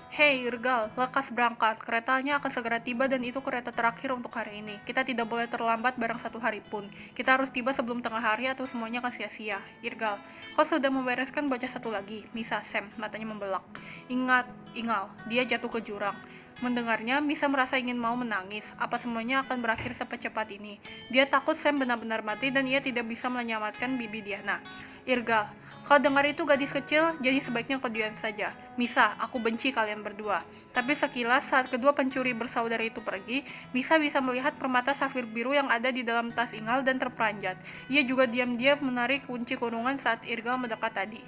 hei Irgal, lekas berangkat, keretanya akan segera tiba dan itu kereta terakhir untuk hari ini. Kita tidak boleh terlambat barang satu hari pun. Kita harus tiba sebelum tengah hari atau semuanya akan sia-sia. Irgal, kau sudah membereskan baca satu lagi. Misa, Sam, matanya membelak. Ingat, Ingal, dia jatuh ke jurang. Mendengarnya, Misa merasa ingin mau menangis. Apa semuanya akan berakhir secepat ini? Dia takut Sam benar-benar mati dan ia tidak bisa menyelamatkan Bibi Diana. Irgal, kau dengar itu gadis kecil, jadi sebaiknya kau diam saja. Misa, aku benci kalian berdua. Tapi sekilas saat kedua pencuri bersaudara itu pergi, Misa bisa melihat permata safir biru yang ada di dalam tas Ingal dan terperanjat. Ia juga diam-diam menarik kunci kurungan saat Irgal mendekat tadi.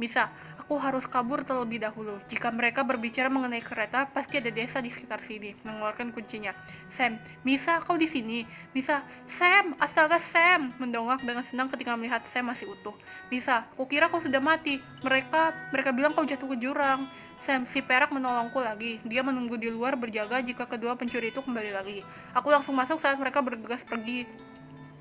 Misa, aku harus kabur terlebih dahulu. Jika mereka berbicara mengenai kereta, pasti ada desa di sekitar sini. Mengeluarkan kuncinya. Sam, Misa, kau di sini. Misa, Sam, astaga Sam, mendongak dengan senang ketika melihat Sam masih utuh. Misa, kukira kau sudah mati. Mereka bilang kau jatuh ke jurang. Sam, si perak menolongku lagi. Dia menunggu di luar berjaga jika kedua pencuri itu kembali lagi. Aku langsung masuk saat mereka bergegas pergi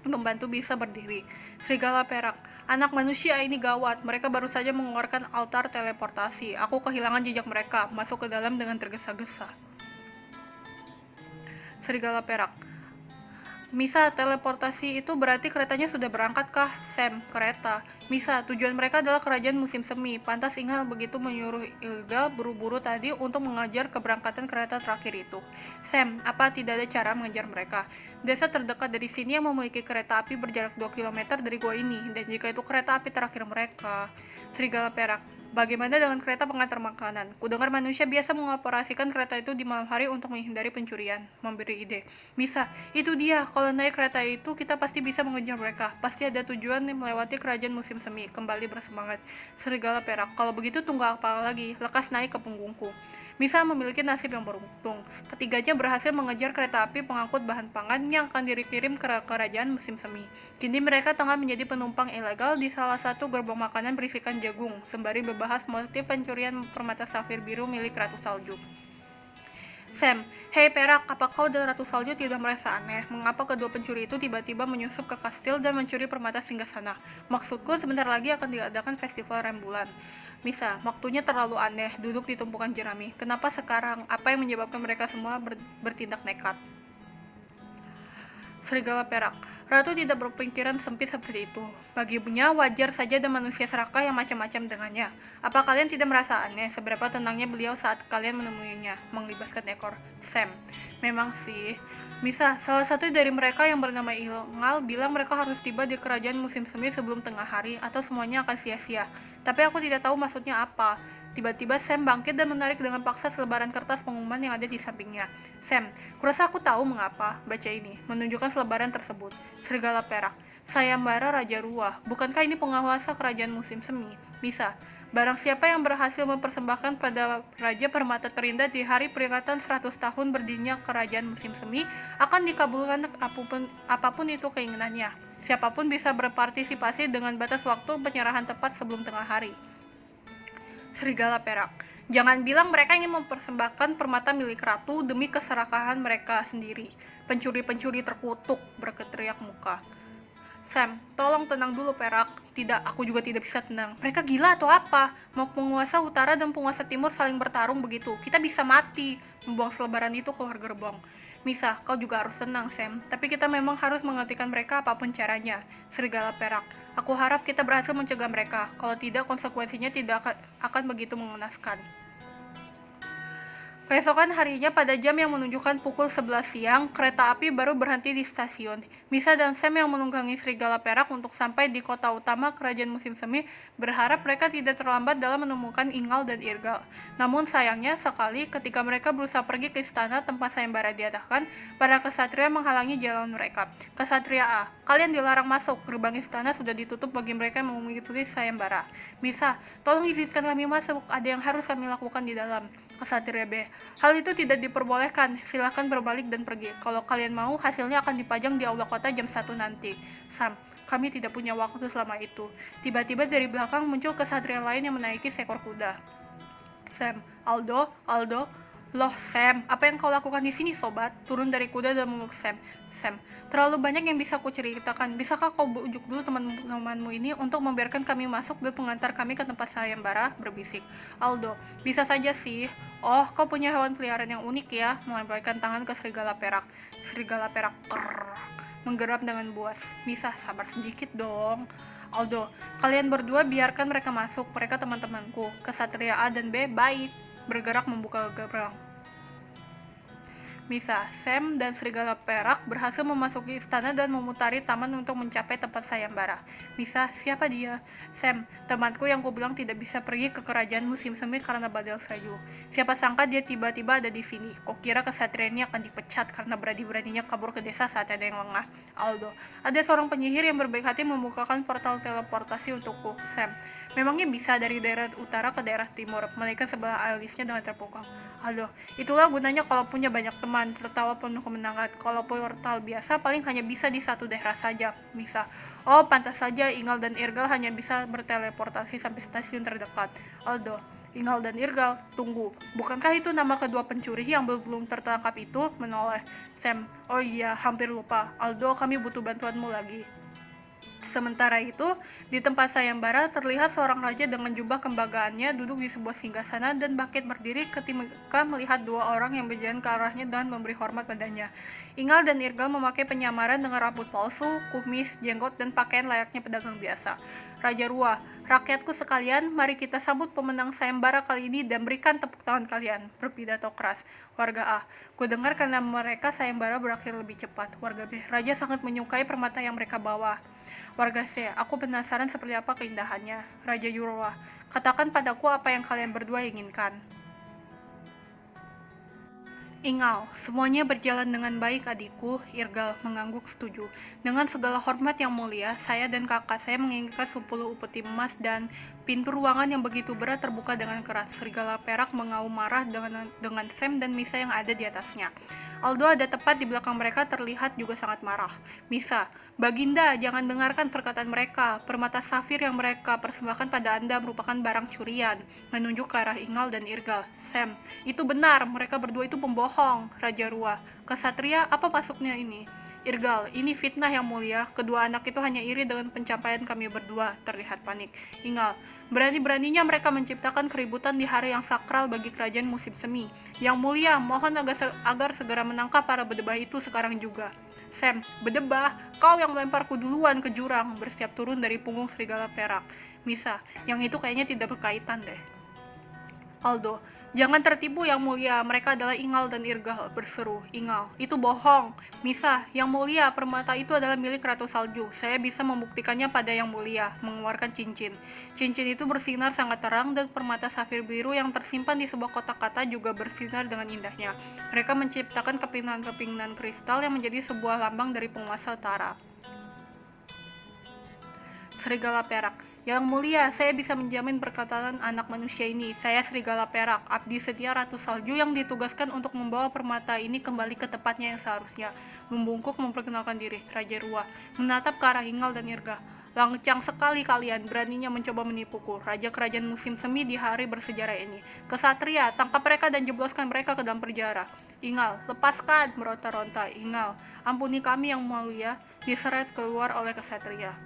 membantu bisa berdiri. Serigala perak, anak manusia ini gawat. Mereka baru saja mengeluarkan altar teleportasi. Aku kehilangan jejak mereka. Masuk ke dalam dengan tergesa-gesa. Serigala perak, Misa, teleportasi itu berarti keretanya sudah berangkat kah? Sam, kereta. Misa, tujuan mereka adalah kerajaan musim semi. Pantas Ingal begitu menyuruh Irgal buru-buru tadi untuk mengajar keberangkatan kereta terakhir itu. Sam, apa tidak ada cara mengejar mereka? Desa terdekat dari sini yang memiliki kereta api berjarak 2 km dari gua ini, dan jika itu kereta api terakhir mereka. Serigala perak, bagaimana dengan kereta pengantar makanan? Kudengar manusia biasa mengoperasikan kereta itu di malam hari untuk menghindari pencurian. Memberi ide. Misa, itu dia. Kalau naik kereta itu, kita pasti bisa mengejar mereka. Pasti ada tujuan melewati kerajaan musim semi. Kembali bersemangat. Serigala perak, kalau begitu tunggu apa lagi? Lekas naik ke punggungku. Misa memiliki nasib yang beruntung. Ketiganya berhasil mengejar kereta api pengangkut bahan pangan yang akan dikirim ke kerajaan musim semi. Kini mereka tengah menjadi penumpang ilegal di salah satu gerbong makanan berisikan jagung, sembari membahas motif pencurian permata safir biru milik Ratu Salju. Sam, hei perak, apa kau dan Ratu Salju tidak merasa aneh? Mengapa kedua pencuri itu tiba-tiba menyusup ke kastil dan mencuri permata singgasana? Maksudku, sebentar lagi akan diadakan festival rembulan. Misa, waktunya terlalu aneh, duduk di tumpukan jerami. Kenapa sekarang? Apa yang menyebabkan mereka semua bertindak nekat? Serigala perak, Ratu tidak berpikiran sempit seperti itu. Baginya wajar saja ada manusia serakah yang macam-macam dengannya. Apa kalian tidak merasa aneh seberapa tenangnya beliau saat kalian menemuinya? Menglibaskan ekor. Sam, memang sih. Misa, salah satu dari mereka yang bernama Ingal bilang mereka harus tiba di kerajaan musim semi sebelum tengah hari atau semuanya akan sia-sia. Tapi aku tidak tahu maksudnya apa. Tiba-tiba Sam bangkit dan menarik dengan paksa selebaran kertas pengumuman yang ada di sampingnya. Sam, kurasa aku tahu mengapa. Baca ini, menunjukkan selebaran tersebut. Serigala perak, Sayembara Raja Ruah. Bukankah ini penguasa kerajaan musim semi? Misa, barang siapa yang berhasil mempersembahkan pada Raja permata terindah di hari peringatan 100 tahun berdirinya kerajaan musim semi akan dikabulkan apapun itu keinginannya. Siapapun bisa berpartisipasi dengan batas waktu penyerahan tepat sebelum tengah hari. Serigala perak, jangan bilang mereka ingin mempersembahkan permata milik ratu demi keserakahan mereka sendiri. Pencuri-pencuri terkutuk, berteriak muka. Sam, tolong tenang dulu perak. Tidak, aku juga tidak bisa tenang. Mereka gila atau apa? Mau penguasa utara dan penguasa timur saling bertarung begitu. Kita bisa mati. Membuang selebaran itu keluar gerbong. Misa, kau juga harus tenang, Sam. Tapi kita memang harus menghentikan mereka apapun caranya. Serigala perak, aku harap kita berhasil mencegah mereka. Kalau tidak, konsekuensinya tidak akan begitu mengenaskan. Keesokan harinya pada jam yang menunjukkan pukul 11 siang, kereta api baru berhenti di stasiun. Misa dan Sam yang menunggangi serigala perak untuk sampai di kota utama kerajaan musim semi berharap mereka tidak terlambat dalam menemukan Ingal dan Irgal. Namun sayangnya sekali ketika mereka berusaha pergi ke istana tempat sayembara diadakan, para kesatria menghalangi jalan mereka. Kesatria A, kalian dilarang masuk, gerbang istana sudah ditutup bagi mereka yang mengikuti sayembara. Misa, tolong izinkan kami masuk, ada yang harus kami lakukan di dalam. Kesatria B, hal itu tidak diperbolehkan, silahkan berbalik dan pergi. Kalau kalian mau, hasilnya akan dipajang di aula kota jam 1 nanti. Sam, kami tidak punya waktu selama itu. Tiba-tiba dari belakang muncul kesatria lain yang menaiki seekor kuda. Sam, Aldo, loh Sam, apa yang kau lakukan di sini sobat? Turun dari kuda dan memeluk Sam. Sam, terlalu banyak yang bisa aku ceritakan. Bisakah kau bujuk dulu teman-temanmu ini untuk membiarkan kami masuk dan mengantar kami ke tempat sayembara? Berbisik. Aldo, bisa saja sih. Oh, kau punya hewan peliharaan yang unik ya. Melambaikan tangan ke serigala perak. Serigala perak menggeram dengan buas. Bisa sabar sedikit dong. Aldo, kalian berdua biarkan mereka masuk. Mereka teman-temanku. Kesatria A dan B baik. Bergerak membuka gerbang. Misa, Sam dan serigala perak berhasil memasuki istana dan memutari taman untuk mencapai tempat sayembara. Misa, siapa dia? Sam, temanku yang kubilang tidak bisa pergi ke kerajaan musim semi karena badai salju. Siapa sangka dia tiba-tiba ada di sini. Kok kira kesatria ini akan dipecat karena berani-beraninya kabur ke desa saat ada yang lengah. Aldo, ada seorang penyihir yang berbaik hati membukakan portal teleportasi untukku. Sam, memangnya bisa dari daerah utara ke daerah timur, malaikat sebelah alisnya dengan terpukau. Aldo, itulah gunanya kalau punya banyak teman, tertawa penuh kemenangan. Kalau portal biasa paling hanya bisa di satu daerah saja. Misa, oh pantas saja Ingal dan Irgal hanya bisa berteleportasi sampai stasiun terdekat. Aldo, Ingal dan Irgal, tunggu, bukankah itu nama kedua pencuri yang belum tertangkap itu? Menoleh. Sam, oh iya, hampir lupa. Aldo, kami butuh bantuanmu lagi. Sementara itu, di tempat sayembara terlihat seorang raja dengan jubah kembagaannya duduk di sebuah singgasana dan bangkit berdiri ketika melihat dua orang yang berjalan ke arahnya dan memberi hormat padanya. Ingal dan Irgal memakai penyamaran dengan rambut palsu, kumis, jenggot, dan pakaian layaknya pedagang biasa. Raja Rua, rakyatku sekalian, mari kita sambut pemenang sayembara kali ini dan berikan tepuk tangan kalian. Berpidato keras. Warga A, kudengar karena mereka sayembara berakhir lebih cepat. Warga B, raja sangat menyukai permata yang mereka bawa. Warga C, aku penasaran seperti apa keindahannya. Raja Yurwa, katakan padaku apa yang kalian berdua inginkan. Ingal, semuanya berjalan dengan baik adikku. Irgal mengangguk setuju. Dengan segala hormat yang mulia, saya dan kakak saya menginginkan 10 upeti emas dan pintu ruangan yang begitu berat terbuka dengan keras. Serigala perak mengaum marah dengan Sam dan Misa yang ada di atasnya. Aldo ada tepat di belakang mereka terlihat juga sangat marah. Misa, Baginda, jangan dengarkan perkataan mereka. Permata safir yang mereka persembahkan pada Anda merupakan barang curian. Menunjuk ke arah Ingal dan Irgal. Sam, itu benar, mereka berdua itu pembohong. Raja Rua, kesatria, apa maksudnya ini? Irgal, ini fitnah yang mulia. Kedua anak itu hanya iri dengan pencapaian kami berdua. Terlihat panik. Ingal, berani-beraninya mereka menciptakan keributan di hari yang sakral bagi kerajaan musim semi. Yang mulia, mohon agar segera menangkap para bedebah itu sekarang juga. Sam, bedebah, kau yang melemparku duluan ke jurang. Bersiap turun dari punggung serigala perak. Misa, yang itu kayaknya tidak berkaitan deh. Aldo, jangan tertipu yang mulia, mereka adalah Ingal dan Irgal, berseru. Ingal, itu bohong. Misa, yang mulia, permata itu adalah milik Ratu Salju. Saya bisa membuktikannya pada yang mulia, mengeluarkan cincin. Cincin itu bersinar sangat terang dan permata safir biru yang tersimpan di sebuah kotak kata juga bersinar dengan indahnya. Mereka menciptakan kepingan-kepingan kristal yang menjadi sebuah lambang dari penguasa utara. Serigala perak, yang mulia, saya bisa menjamin perkataan anak manusia ini. Saya serigala perak, abdi setia Ratu Salju yang ditugaskan untuk membawa permata ini kembali ke tempatnya yang seharusnya. Membungkuk memperkenalkan diri. Raja Rua menatap ke arah Ingal dan Irga. Lancang sekali kalian, beraninya mencoba menipuku. Raja kerajaan musim semi di hari bersejarah ini. Kesatria, tangkap mereka dan jebloskan mereka ke dalam penjara. Ingal, lepaskan, meronta-ronta. Ingal, ampuni kami yang mulia, diseret keluar oleh kesatria.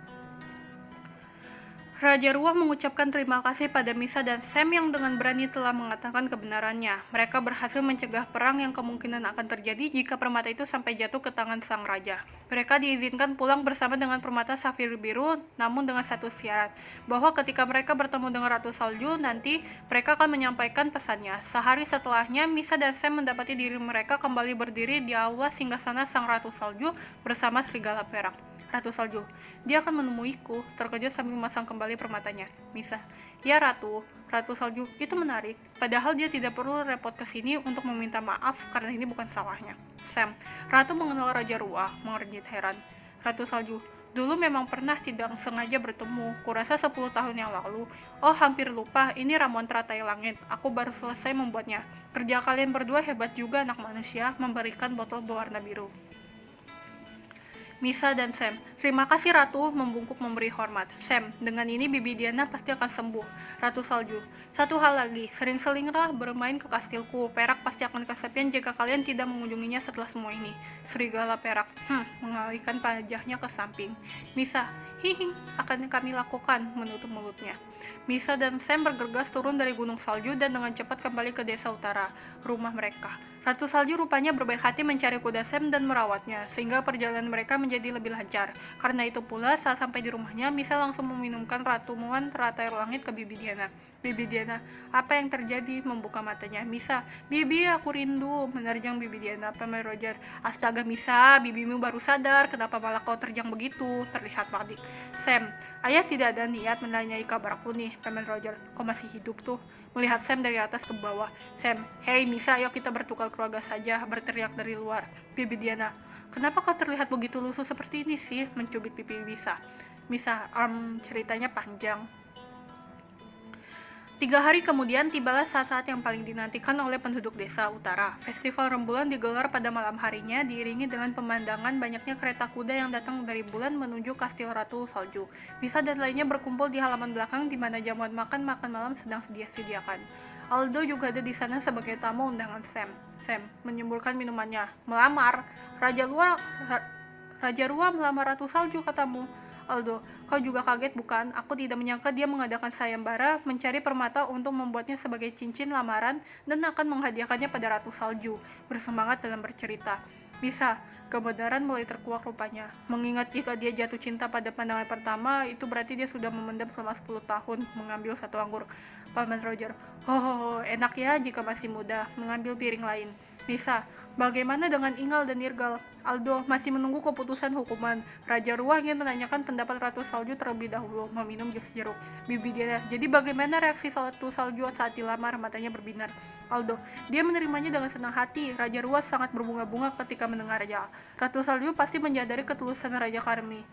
Raja Ruah mengucapkan terima kasih pada Misa dan Sam yang dengan berani telah mengatakan kebenarannya. Mereka berhasil mencegah perang yang kemungkinan akan terjadi jika permata itu sampai jatuh ke tangan sang raja. Mereka diizinkan pulang bersama dengan permata safir biru, namun dengan satu syarat, bahwa ketika mereka bertemu dengan Ratu Salju, nanti mereka akan menyampaikan pesannya. Sehari setelahnya, Misa dan Sam mendapati diri mereka kembali berdiri di aula singgasana sang Ratu Salju bersama serigala perak. Ratu Salju, dia akan menemuiku, terkejut sambil memasang kembali permatanya. Misa, ya Ratu, Ratu Salju, itu menarik. Padahal dia tidak perlu repot ke sini untuk meminta maaf karena ini bukan salahnya. Sam, Ratu mengenal Raja Ruah, mengernyit heran. Ratu Salju, dulu memang pernah tidak sengaja bertemu, kurasa 10 tahun yang lalu. Oh, hampir lupa, ini ramuan teratai langit. Aku baru selesai membuatnya. Kerja kalian berdua hebat juga anak manusia, memberikan botol berwarna biru. Misa dan Sam, terima kasih Ratu, membungkuk memberi hormat. Sam, dengan ini Bibi Diana pasti akan sembuh. Ratu Salju, satu hal lagi, sering-seringlah bermain ke kastilku. Perak pasti akan kesepian jika kalian tidak mengunjunginya setelah semua ini. Serigala perak, mengalihkan wajahnya ke samping. Misa, hihi, akan kami lakukan, menutup mulutnya. Misa dan Sam bergegas turun dari gunung salju dan dengan cepat kembali ke desa utara, rumah mereka. Ratu Salju rupanya berbaik hati mencari kuda Sam dan merawatnya, sehingga perjalanan mereka menjadi lebih lancar. Karena itu pula, saat sampai di rumahnya, Misa langsung meminumkan ramuan teratai langit ke Bibi Diana. Bibi Diana, apa yang terjadi? Membuka matanya. Misa, Bibi, aku rindu. Menerjang Bibi Diana. Paman Roger, astaga Misa, bibimu baru sadar. Kenapa malah kau terjang begitu? Terlihat panik. Sam, ayah tidak ada niat menanyai kabarku nih. Paman Roger, kau masih hidup tuh? Melihat Sam dari atas ke bawah. Sam, hei Misa, ayo kita bertukar keluarga saja, berteriak dari luar. Bibi Diana, kenapa kau terlihat begitu lusuh seperti ini sih? Mencubit pipi Misa. Misa, ceritanya panjang. 3 hari kemudian tibalah saat-saat yang paling dinantikan oleh penduduk desa utara. Festival rembulan digelar pada malam harinya, diiringi dengan pemandangan banyaknya kereta kuda yang datang dari bulan menuju kastil Ratu Salju. Misa dan lainnya berkumpul di halaman belakang di mana jamuan makan malam sedang disediakan. Aldo juga ada di sana sebagai tamu undangan Sam. Sam menyemburkan minumannya. Melamar? Raja Ruah melamar Ratu Salju, katamu. Aldo, kau juga kaget bukan? Aku tidak menyangka dia mengadakan sayembara mencari permata untuk membuatnya sebagai cincin lamaran dan akan menghadiahkannya pada Ratu Salju. Bersemangat dalam bercerita. Bisa, kebenaran mulai terkuak rupanya. Mengingat jika dia jatuh cinta pada pandangan pertama, itu berarti dia sudah memendam selama 10 tahun mengambil satu anggur. Paman Roger, enak ya jika masih muda, mengambil piring lain. Bisa, bagaimana dengan Ingal dan Irgal? Aldo masih menunggu keputusan hukuman. Raja Ruah ingin menanyakan pendapat Ratu Salju terlebih dahulu, meminum jus jeruk. Bibi Diana, jadi bagaimana reaksi Ratu Salju saat dilamar? Matanya berbinar. Aldo, dia menerimanya dengan senang hati. Raja Ruah sangat berbunga-bunga ketika mendengarnya. Ratu Salju pasti menyadari ketulusan Raja Karmi.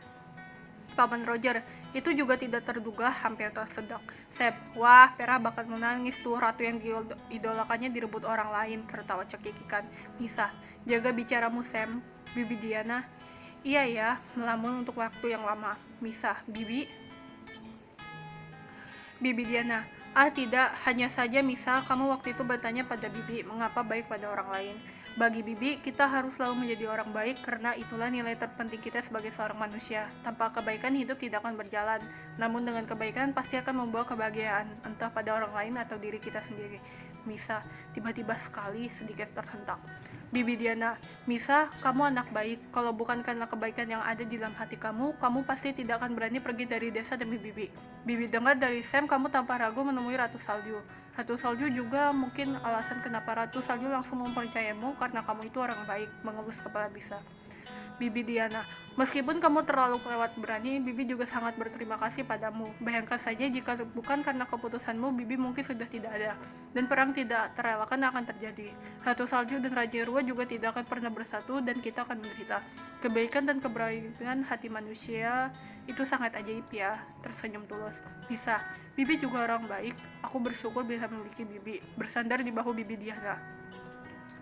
Paman Roger, itu juga tidak terduga, hampir tersedak. Sep, wah, Pera bakal menangis tuh, ratu yang diidolakannya direbut orang lain, tertawa cekikikan. Misa, jaga bicaramu Sam. Bibi Diana, iya ya, melamun untuk waktu yang lama. Misa, Bibi? Bibi Diana, tidak, hanya saja Misa, kamu waktu itu bertanya pada Bibi, mengapa baik pada orang lain. Bagi Bibi, kita harus selalu menjadi orang baik karena itulah nilai terpenting kita sebagai seorang manusia. Tanpa kebaikan hidup tidak akan berjalan, namun dengan kebaikan pasti akan membawa kebahagiaan, entah pada orang lain atau diri kita sendiri. Misa, tiba-tiba sekali sedikit terhentak. Bibi Diana, Misa, kamu anak baik. Kalau bukan karena kebaikan yang ada di dalam hati kamu, kamu pasti tidak akan berani pergi dari desa demi Bibi. Bibi dengar dari Sam kamu tanpa ragu menemui Ratu Salju. Ratu Salju juga mungkin alasan kenapa Ratu Salju langsung mempercayamu karena kamu itu orang baik, mengelus kepala Bisa. Bibi Diana, meskipun kamu terlalu kelewat berani, Bibi juga sangat berterima kasih padamu. Bayangkan saja jika bukan karena keputusanmu, Bibi mungkin sudah tidak ada, dan perang tidak terelakkan akan terjadi. Ratu Salju dan Raja Ruah juga tidak akan pernah bersatu, dan kita akan menderita. Kebaikan dan keberanian hati manusia itu sangat ajaib ya, tersenyum tulus. Bisa, Bibi juga orang baik. Aku bersyukur bisa memiliki Bibi. Bersandar di bahu Bibi Diana.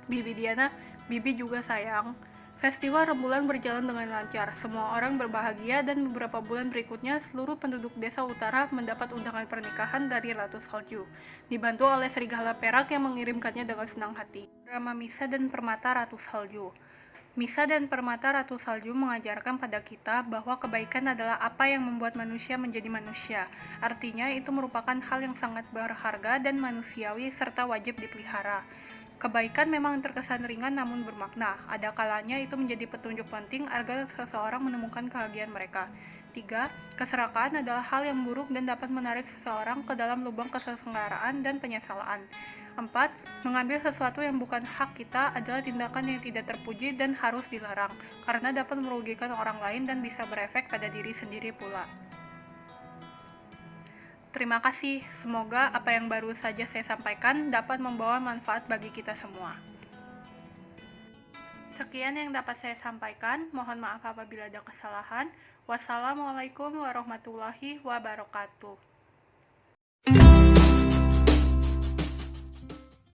Bibi Diana, Bibi juga sayang. Festival rembulan berjalan dengan lancar. Semua orang berbahagia dan beberapa bulan berikutnya seluruh penduduk desa utara mendapat undangan pernikahan dari Ratu Salju. Dibantu oleh serigala perak yang mengirimkannya dengan senang hati. Drama Misa dan Permata Ratu Salju. Misa dan Permata Ratu Salju mengajarkan pada kita bahwa kebaikan adalah apa yang membuat manusia menjadi manusia. Artinya, itu merupakan hal yang sangat berharga dan manusiawi serta wajib dipelihara. Kebaikan memang terkesan ringan namun bermakna. Ada kalanya itu menjadi petunjuk penting agar seseorang menemukan kebahagiaan mereka. 3. Keserakahan adalah hal yang buruk dan dapat menarik seseorang ke dalam lubang kesenggaraan dan penyesalan. 4. Mengambil sesuatu yang bukan hak kita adalah tindakan yang tidak terpuji dan harus dilarang, karena dapat merugikan orang lain dan bisa berefek pada diri sendiri pula. Terima kasih, semoga apa yang baru saja saya sampaikan dapat membawa manfaat bagi kita semua. Sekian yang dapat saya sampaikan, mohon maaf apabila ada kesalahan. Wassalamualaikum warahmatullahi wabarakatuh.